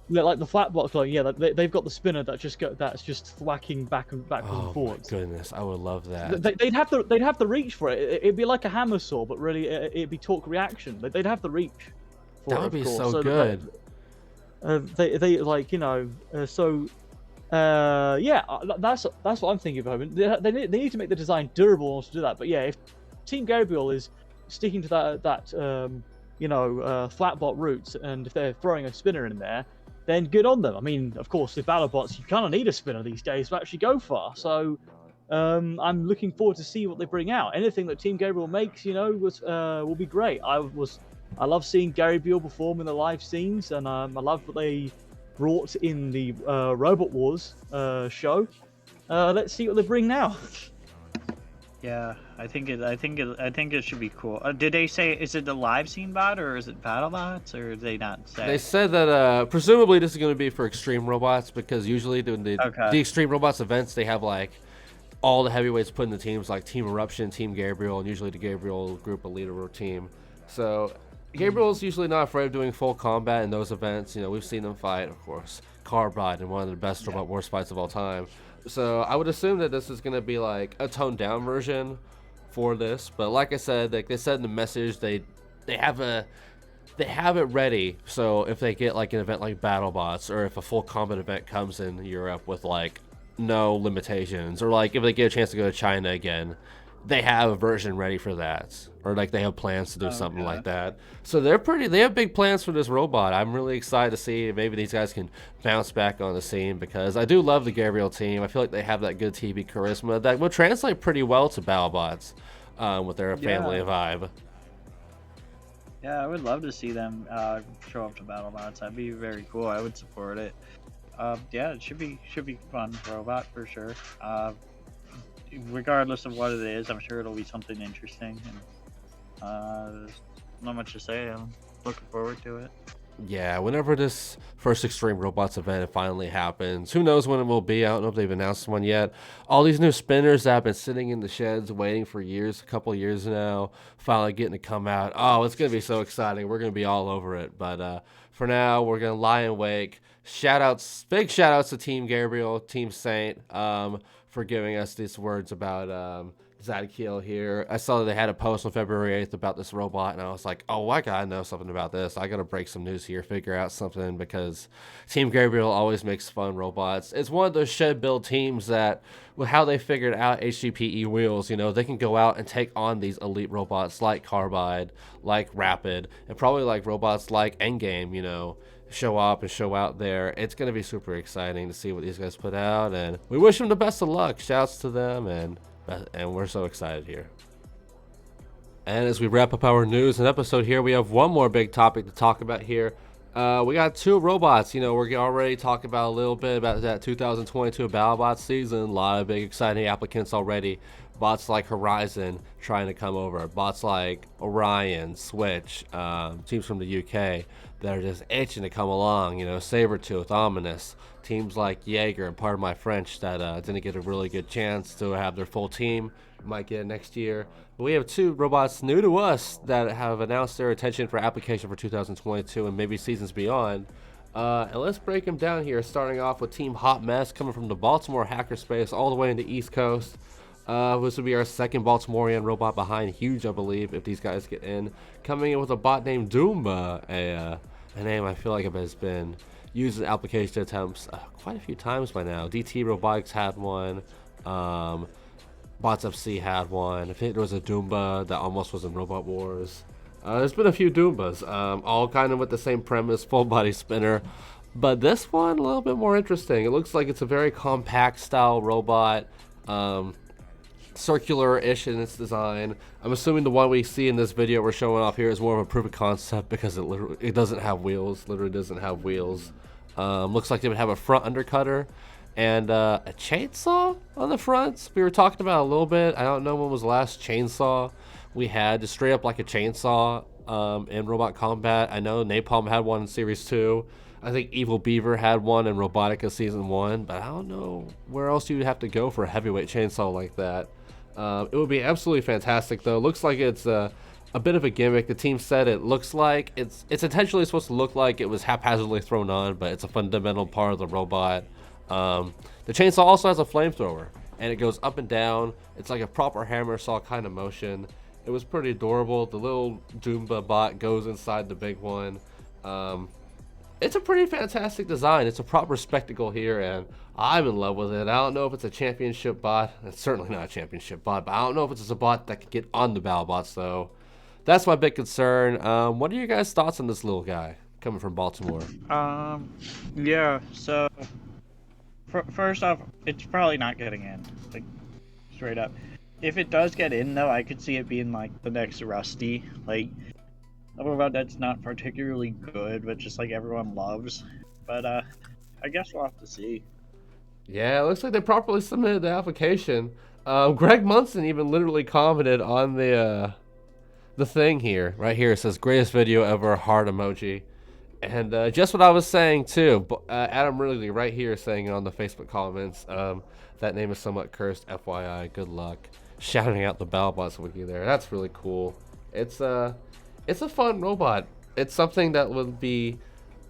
Like the Flatbots, like yeah, they've got the spinner that's just thwacking backwards and forwards. Oh my goodness, I would love that. They'd have the reach for it. It'd be like a hammer saw, but really it'd be torque reaction. They'd have the reach. For that it, would be course. so good. They like, you know, yeah, that's what I'm thinking of. They need to make the design durable in order to do that. But yeah, if Team Gabriel is sticking to that Flatbot roots, and if they're throwing a spinner in there, then good on them. I mean, of course, with Battlebots, you kind of need a spinner these days to actually go far. So I'm looking forward to see what they bring out. Anything that Team Gabriel makes, you know, will be great. I love seeing Gabriel perform in the live scenes, and I love what they brought in the Robot Wars show. Let's see what they bring now. Yeah, I think it should be cool. Did they say, is it the live scene bot or is it Battlebots, or did they not say? They said that presumably this is going to be for Extreme Robots, because usually during the Extreme Robots events they have like all the heavyweights put in the teams, like Team Eruption, Team Gabriel, and usually the Gabriel group, a leader team. So Gabriel's usually not afraid of doing full combat in those events. You know, we've seen them fight, of course, Combot in one of the best Robot Wars fights of all time. So I would assume that this is going to be like a toned down version for this. But like I said, like they said in the message, they have it ready. So if they get like an event like Battlebots, or if a full combat event comes in Europe with like no limitations, or like if they get a chance to go to China again, they have a version ready for that, or like they have plans to do something like that. So they have big plans for this robot. I'm really excited to see if maybe these guys can bounce back on the scene, because I do love the Gabriel team. I feel like they have that good TV charisma that will translate pretty well to Battlebots with their family vibe. Yeah, I would love to see them show up to Battlebots. That'd be very cool. I would support it. Yeah, it should be fun robot for sure. regardless of what it is, I'm sure it'll be something interesting. And there's not much to say. I'm looking forward to it. Yeah, whenever this first Extreme Robots event finally happens, who knows when it will be? I don't know if they've announced one yet. All these new spinners that have been sitting in the sheds waiting for years, a couple years now, finally getting to come out. Oh, it's going to be so exciting. We're going to be all over it. But for now, we're going to lie in wake. Big shout outs to Team Gabriel, Team Saint, for giving us these words about Zadkiel here. I saw that they had a post on February 8th about this robot, and I was like, oh, I gotta know something about this. I gotta break some news here, figure out something, because Team Gabriel always makes fun robots. It's one of those shed build teams that, with how they figured out HGPE wheels, you know, they can go out and take on these elite robots like Carbide, like Rapid, and probably like robots like Endgame, you know, show up and show out there. It's going to be super exciting to see what these guys put out, and we wish them the best of luck. Shouts to them, and we're so excited here. And as we wrap up our news and episode here, we have one more big topic to talk about here. We got 2 robots. You know, we're already talking about a little bit about that 2022 Battlebots season. A lot of big exciting applicants already. Bots like Horizon trying to come over. Bots like Orion, Switch, teams from the UK that are just itching to come along. You know, Sabretooth, Ominous. Teams like Jager, and pardon my French, that didn't get a really good chance to have their full team. Might get it next year. But we have 2 robots new to us that have announced their intention for application for 2022 and maybe seasons beyond. And let's break them down here, starting off with Team Hot Mess, coming from the Baltimore hackerspace all the way in the East Coast. This will be our second Baltimorean robot behind Huge, I believe, if these guys get in. Coming in with a bot named Doomba, a name I feel like has been used in application attempts quite a few times by now. DT Robotics had one. Bots FC had one. I think there was a Doomba that almost was in Robot Wars. There's been a few Doombas, all kind of with the same premise, full body spinner. But this one, a little bit more interesting. It looks like it's a very compact style robot. Circular-ish in its design. I'm assuming the one we see in this video we're showing off here is more of a proof of concept because it doesn't have wheels. Literally doesn't have wheels. Looks like they would have a front undercutter and a chainsaw on the front. We were talking about a little bit. I don't know when was the last chainsaw we had, just straight up like a chainsaw in Robot Combat. I know Napalm had one in Series 2. I think Evil Beaver had one in Robotica Season 1, but I don't know where else you'd have to go for a heavyweight chainsaw like that. It would be absolutely fantastic, though. Looks like it's a bit of a gimmick. The team said it looks like it's intentionally supposed to look like it was haphazardly thrown on, but it's a fundamental part of the robot. The chainsaw also has a flamethrower, and it goes up and down. It's like a proper hammer saw kind of motion. It was pretty adorable. The little Doomba bot goes inside the big one. It's a pretty fantastic design. It's a proper spectacle here, and I'm in love with it. I don't know if it's a championship bot. It's certainly not a championship bot, but I don't know if it's a bot that could get on the Battlebots, though. That's my big concern. What are your guys' thoughts on this little guy coming from Baltimore? Yeah, so first off, it's probably not getting in, like, straight up. If it does get in, though, I could see it being like the next Rusty. Like, a robot that's not particularly good, but just like everyone loves. But I guess we'll have to see. Yeah, it looks like they properly submitted the application. Greg Munson even literally commented on the thing here. Right here, it says greatest video ever, heart emoji. And just what I was saying too. Adam Ridley right here saying it on the Facebook comments. That name is somewhat cursed. FYI, good luck. Shouting out the Battlebots wiki there. That's really cool. It's a fun robot. It's something that would be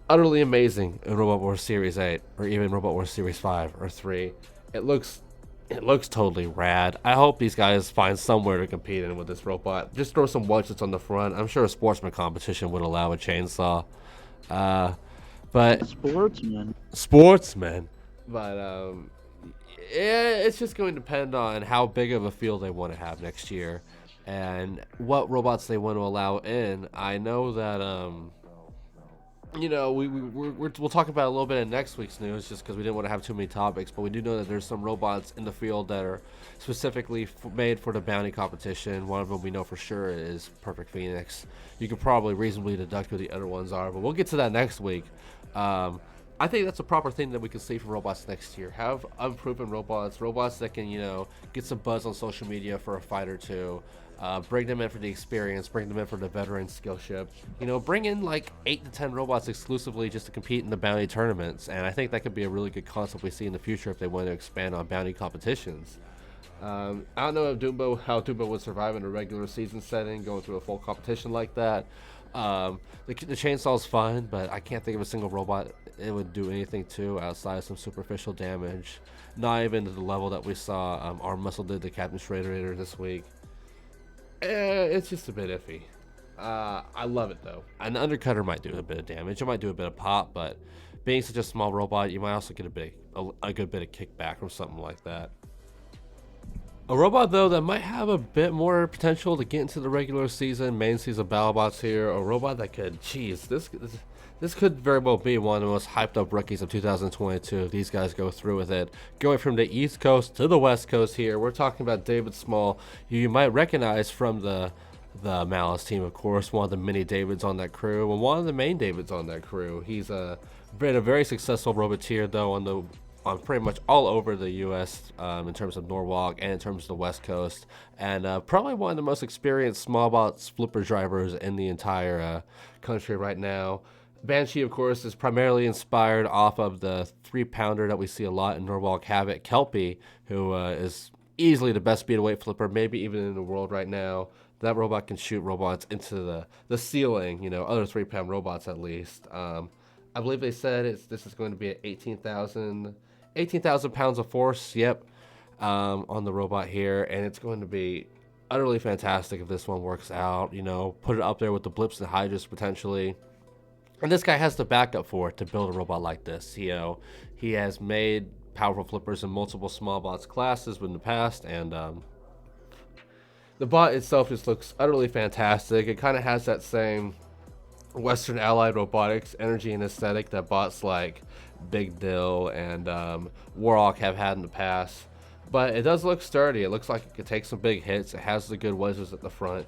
utterly amazing in Robot Wars Series 8 or even Robot Wars Series 5 or 3. It looks totally rad. I hope these guys find somewhere to compete in with this robot. Just throw some widgets on the front. I'm sure a sportsman competition would allow a chainsaw. But sportsman. But yeah, it's just going to depend on how big of a field they want to have next year and what robots they want to allow in. I know that you know, we'll talk about it a little bit in next week's news just because we didn't want to have too many topics, but we do know that there's some robots in the field that are specifically made for the bounty competition. One of them we know for sure is Perfect Phoenix. You could probably reasonably deduct who the other ones are, but we'll get to that next week. I think that's a proper thing that we can see from robots next year. Have unproven robots, robots that can, get some buzz on social media for a fight or two. Bring them in for the experience, bring them in for the veteran skillship. Bring in like 8 to 10 robots exclusively just to compete in the bounty tournaments. And I think that could be a really good concept we see in the future if they want to expand on bounty competitions. I don't know how Doomba would survive in a regular season setting, going through a full competition like that. The chainsaw's fun, but I can't think of a single robot it would do anything to outside of some superficial damage. Not even to the level that we saw Arm Muscle did to Captain Shrederator this week. It's just a bit iffy. I love it though. An undercutter might do a bit of damage. It might do a bit of pop, but being such a small robot, you might also get a good bit of kickback from something like that. A robot, though, that might have a bit more potential to get into the regular season, main season Battlebots here. A robot that could, this could very well be one of the most hyped up rookies of 2022 if these guys go through with it. Going from the East Coast to the West Coast here, we're talking about David Small, who you might recognize from the Malice team, of course, one of the many Davids on that crew, and one of the main Davids on that crew. He's been a very successful roboteer, though, on pretty much all over the U.S. In terms of Norwalk and in terms of the West Coast, and probably one of the most experienced smallbots flipper drivers in the entire country right now. Banshee, of course, is primarily inspired off of the 3-pounder that we see a lot in Norwalk Havoc, Kelpie, who is easily the best speed-weight flipper, maybe even in the world right now. That robot can shoot robots into the ceiling, other 3-pound robots at least. I believe they said this is going to be at 18,000 pounds of force, on the robot here, and it's going to be utterly fantastic if this one works out. Put it up there with the Blips and Hydras potentially. And this guy has the backup for it to build a robot like this. He has made powerful flippers in multiple small bots classes in the past, and the bot itself just looks utterly fantastic. It kind of has that same Western Allied Robotics energy and aesthetic that bots like Big Dill and Warhawk have had in the past. But it does look sturdy. It looks like it could take some big hits. It has the good wedges at the front.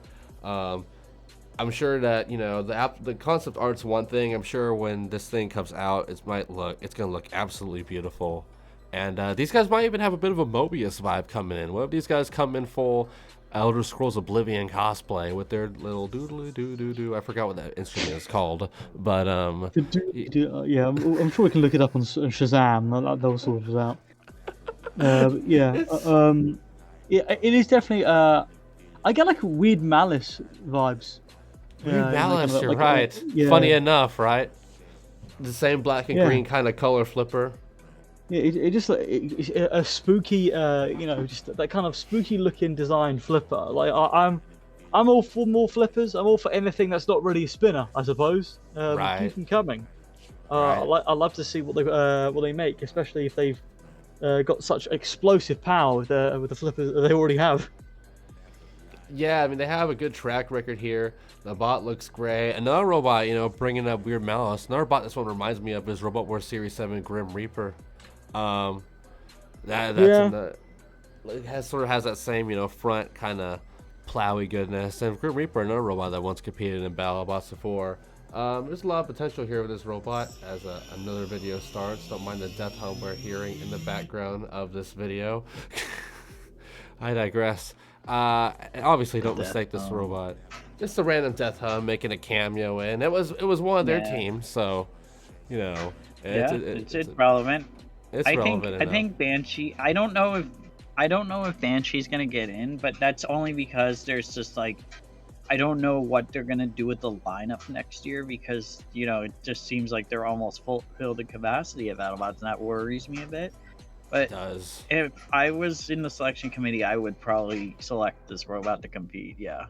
I'm sure that the concept art's one thing. I'm sure when this thing comes out, it's gonna look absolutely beautiful. And these guys might even have a bit of a Mobius vibe coming in. What if these guys come in full Elder Scrolls Oblivion cosplay with their little doodly doo doo doo? I forgot what that instrument is called, but yeah, I'm sure we can look it up on Shazam. They'll sort it out. Yeah, it is definitely. I get like weird Malice vibes. Malice, you're right. Funny enough, right? The same black and green kind of color flipper. Yeah, it just it's a spooky, just that kind of spooky looking design flipper. Like I'm all for more flippers. I'm all for anything that's not really a spinner, I suppose. Right. Keep them coming. Right. I love to see what they make, especially if they've got such explosive power with the flippers that they already have. Yeah, I mean, they have a good track record here. The bot looks great. Another robot, bringing up weird Malice. Another bot this one reminds me of is Robot Wars Series 7 Grim Reaper. It sort of has that same, front kind of plowy goodness. And Grim Reaper, another robot that once competed in Battlebots before. There's a lot of potential here with this robot as another video starts. Don't mind the death hum we're hearing in the background of this video. I digress. Obviously, don't mistake this robot. Just a random death hum making a cameo in. It was one of their team, so it's relevant. It's relevant enough. I think Banshee. I don't know if Banshee's gonna get in, but that's only because there's just like I don't know what they're gonna do with the lineup next year because it just seems like they're almost filled the capacity of Battlebots, and that worries me a bit. But if I was in the selection committee, I would probably select this robot to compete. Yeah,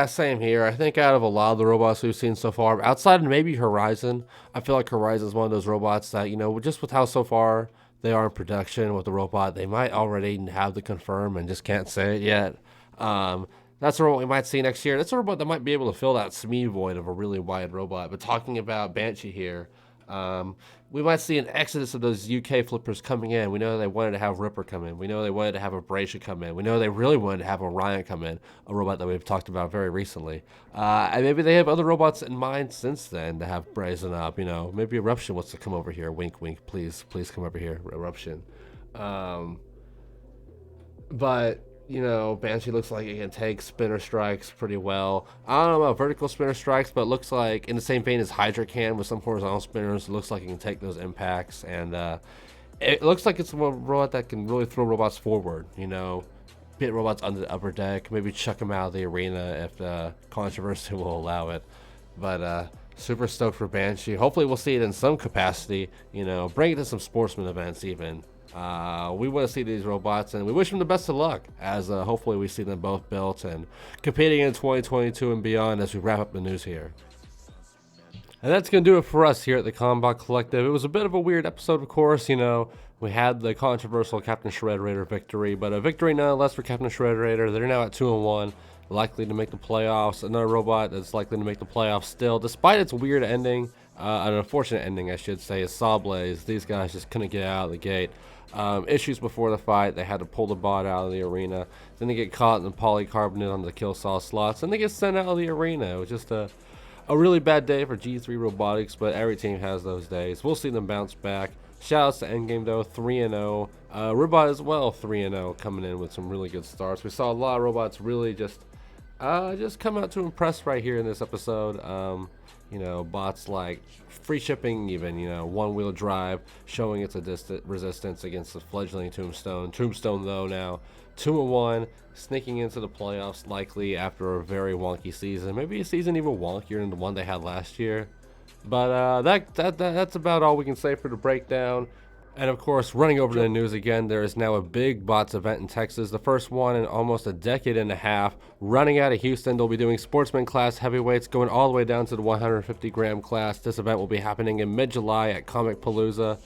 same here. I think out of a lot of the robots we've seen so far, outside of maybe Horizon, I feel like Horizon is one of those robots that, just with how so far they are in production with the robot, they might already have the confirm and just can't say it yet. That's a robot we might see next year. That's a robot that might be able to fill that SME void of a really wide robot. But talking about Banshee here, We might see an exodus of those UK flippers coming in. We know they wanted to have Ripper come in. We know they wanted to have Abrasia come in. We know they really wanted to have Orion come in, a robot that we've talked about very recently. And maybe they have other robots in mind since then to have brazen up. You know, maybe Eruption wants to come over here. Wink, wink. Please come over here, Eruption. But you know, Banshee looks like it can take spinner strikes pretty well. I don't know about vertical spinner strikes, but it looks like in the same vein as Hydra can with some horizontal spinners, it looks like it can take those impacts. And it looks like it's a robot that can really throw robots forward, you know, hit robots under the upper deck, maybe chuck them out of the arena if controversy will allow it. But super stoked for Banshee. Hopefully we'll see it in some capacity, you know, bring it to some sportsman events even. We want to see these robots, and we wish them the best of luck as hopefully we see them both built and competing in 2022 and beyond as we wrap up the news here. And that's going to do it for us here at the Combot Collective. It was a bit of a weird episode, of course. You know, we had the controversial Captain Shrederator victory, but a victory nonetheless for Captain Shrederator. They're now at 2-1, likely to make the playoffs. Another robot that's likely to make the playoffs still, despite its weird ending, an unfortunate ending, I should say, is Sawblaze. These guys just couldn't get out of the gate. Issues before the fight, they had to pull the bot out of the arena. Then they get caught in the polycarbonate on the kill saw slots, and they get sent out of the arena. It was just a really bad day for G3 Robotics, but every team has those days. We'll see them bounce back. Shoutouts to Endgame though, 3-0. Ribbot as well, 3-0, coming in with some really good starts. We saw a lot of robots really just come out to impress right here in this episode. You know, bots like free shipping, even, you know, one-wheel drive, showing its resistance against the fledgling Tombstone. Tombstone, though, now 2-1, sneaking into the playoffs likely after a very wonky season. Maybe a season even wonkier than the one they had last year. But that's about all we can say for the breakdown. And of course, running over to the news again, there is now a big bots event in Texas, the first one in almost a decade and a half. Running out of Houston, they'll be doing sportsman class heavyweights going all the way down to the 150 gram class. This event will be happening in mid-July at Comic Palooza.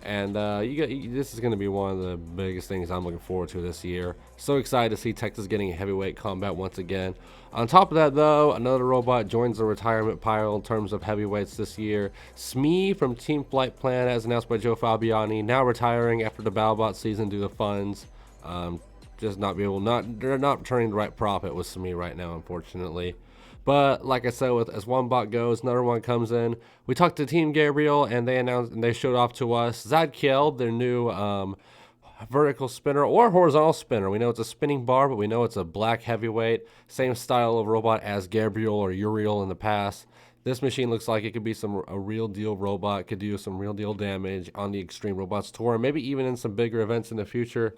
And this is going to be one of the biggest things I'm looking forward to this year. So excited to see Texas getting a heavyweight combat once again. On top of that, though, another robot joins the retirement pile in terms of heavyweights this year. SMEEEEEEEE from Team Flight Plan, as announced by Joe Fabiani, now retiring after the Battlebots season due to funds. They're not turning the right profit with SMEEEEEEE right now, unfortunately. But like I said, as one bot goes, another one comes in. We talked to Team Gabriel, and they showed off to us Zadkiel, their new vertical spinner or horizontal spinner. We know it's a spinning bar, but we know it's a black heavyweight, same style of robot as Gabriel or Uriel in the past. This machine looks like it could be a real deal robot, could do some real deal damage on the Extreme Robots Tour, and maybe even in some bigger events in the future.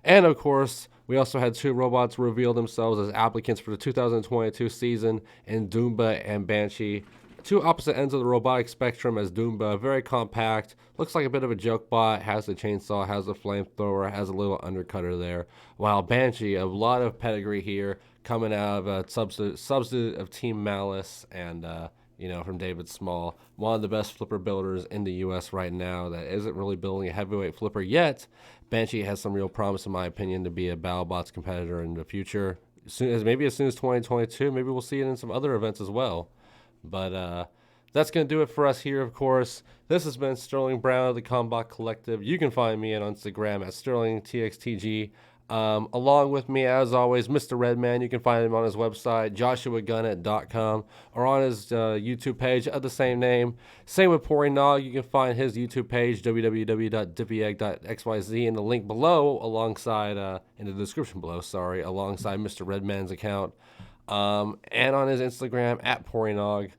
And of course, we also had two robots reveal themselves as applicants for the 2022 season in Doomba and Banshee. Two opposite ends of the robotic spectrum, as Doomba, very compact, looks like a bit of a joke bot, has the chainsaw, has the flamethrower, has a little undercutter there. While Banshee, a lot of pedigree here, coming out of a substitute of Team Malice and from David Small, one of the best flipper builders in the U.S. right now that isn't really building a heavyweight flipper yet. Banshee has some real promise, in my opinion, to be a Battlebots competitor in the future. Maybe as soon as 2022, maybe we'll see it in some other events as well. But that's going to do it for us here, of course. This has been Sterling Brown of the Combot Collective. You can find me on Instagram at SterlingTXTG. Along with me, as always, MisterRedman. You can find him on his website, joshuagunnett.com, or on his YouTube page of the same name. Same with PoryNog. You can find his YouTube page, www.dippyegg.xyz, in the link below, alongside, in the description below, alongside Mr. Redman's account. And on his Instagram, at PoryNog.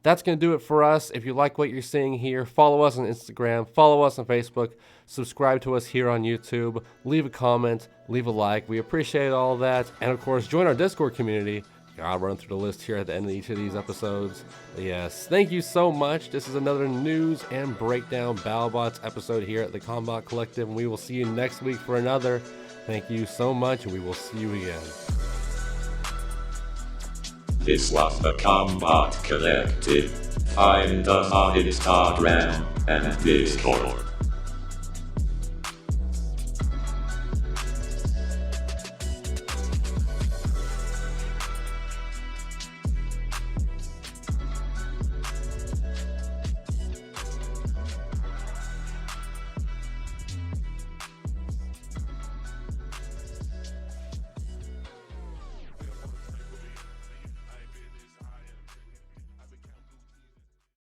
That's going to do it for us. If you like what you're seeing here, follow us on Instagram, follow us on Facebook, subscribe to us here on YouTube, leave a comment, leave a like. We appreciate all that. And of course, join our Discord community. I'll run through the list here at the end of each of these episodes. But yes, thank you so much. This is another news and breakdown Battlebots episode here at the Combot Collective, and we will see you next week for another. Thank you so much, and we will see you again. This was the Combot Collective. Find us on Instagram and Discord.